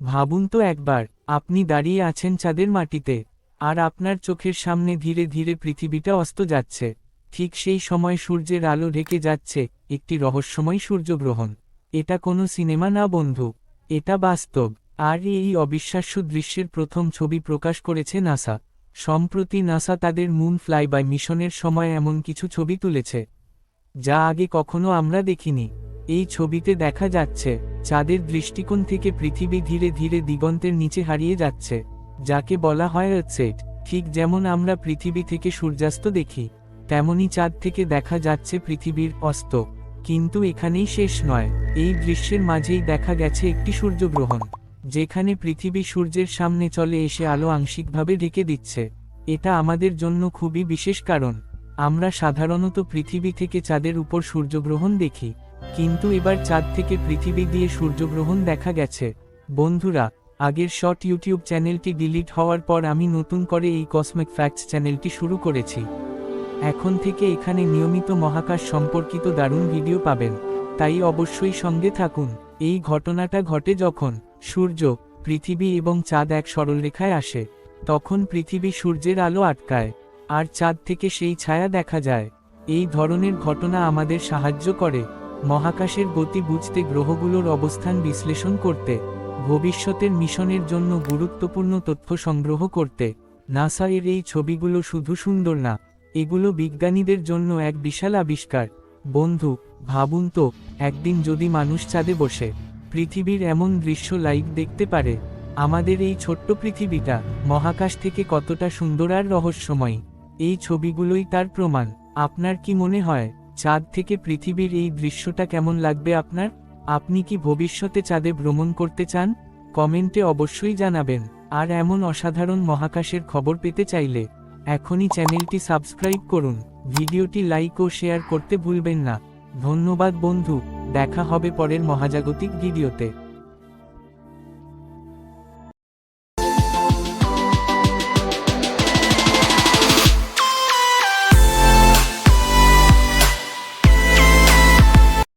ভাবুন তো একবার, আপনি দাঁড়িয়ে আছেন চাঁদের মাটিতে, আর আপনার চোখের সামনে ধীরে ধীরে পৃথিবীটা অস্ত যাচ্ছে। ঠিক সেই সময় সূর্যের আলো ঢেকে যাচ্ছে, একটি রহস্যময় সূর্যগ্রহণ। এটা কোনো সিনেমা না বন্ধু, এটা বাস্তব। আর এই অবিশ্বাস্য দৃশ্যের প্রথম ছবি প্রকাশ করেছে নাসা। সম্প্রতি নাসা তাদের মুন ফ্লাইবাই মিশনের সময় এমন কিছু ছবি তুলেছে যা আগে কখনো আমরা দেখিনি। এই ছবিতে দেখা যাচ্ছে চাঁদের দৃষ্টিকোণ থেকে পৃথিবী ধীরে ধীরে দিগন্তের নিচে হারিয়ে যাচ্ছে, যাকে বলা হয় আর্থসেট। ঠিক যেমন আমরা পৃথিবী থেকে সূর্যাস্ত দেখি, তেমনি চাঁদ থেকে দেখা যাচ্ছে পৃথিবীর অস্ত। কিন্তু এখানেই শেষ নয়। এই দৃশ্যের মাঝেই দেখা গেছে একটি সূর্যগ্রহণ, যেখানে পৃথিবী সূর্যের সামনে চলে এসে আলো আংশিকভাবে ঢেকে দিচ্ছে। এটা আমাদের জন্য খুবই বিশেষ, কারণ আমরা সাধারণত পৃথিবী থেকে চাঁদের উপর সূর্যগ্রহণ দেখি, কিন্তু এবার চাঁদ থেকে পৃথিবী দিয়ে সূর্যগ্রহণ দেখা গেছে। বন্ধুরা, আগের শর্ট ইউটিউব চ্যানেলটি ডিলিট হওয়ার পর আমি নতুন করে এই কসমিক ফ্যাক্টস চ্যানেলটি শুরু করেছি। এখন থেকে এখানে নিয়মিত মহাকাশ সম্পর্কিত দারুণ ভিডিও পাবেন, তাই অবশ্যই সঙ্গে থাকুন। এই ঘটনাটা ঘটে যখন সূর্য, পৃথিবী এবং চাঁদ এক সরলরেখায় আসে। তখন পৃথিবী সূর্যের আলো আটকায়, আর চাঁদ থেকে সেই ছায়া দেখা যায়। এই ধরনের ঘটনা আমাদের সাহায্য করে মহাকাশের গতি বুঝতে, গ্রহগুলোর অবস্থান বিশ্লেষণ করতে, ভবিষ্যতের মিশনের জন্য গুরুত্বপূর্ণ তথ্য সংগ্রহ করতে। নাসা এর এই ছবিগুলো শুধু সুন্দর না, এগুলো বিজ্ঞানীদের জন্য এক বিশাল আবিষ্কার। বন্ধু, ভাবুন তো, একদিন যদি মানুষ চাঁদে বসে পৃথিবীর এমন দৃশ্য লাইভ দেখতে পারে। আমাদের এই ছোট্ট পৃথিবীটা মহাকাশ থেকে কতটা সুন্দর আর রহস্যময়ী, এই ছবিগুলোই তার প্রমাণ। আপনার কি মনে হয়, চাঁদ থেকে পৃথিবীর এই দৃশ্যটা কেমন লাগবে আপনার? আপনি কি ভবিষ্যতে চাঁদে ভ্রমণ করতে চান? কমেন্টে অবশ্যই জানাবেন। আর এমন অসাধারণ মহাকাশের খবর পেতে চাইলে এখনই চ্যানেলটি সাবস্ক্রাইব করুন, ভিডিওটি লাইক ও শেয়ার করতে ভুলবেন না। ধন্যবাদ বন্ধু, দেখা হবে পরের মহাজাগতিক ভিডিওতে।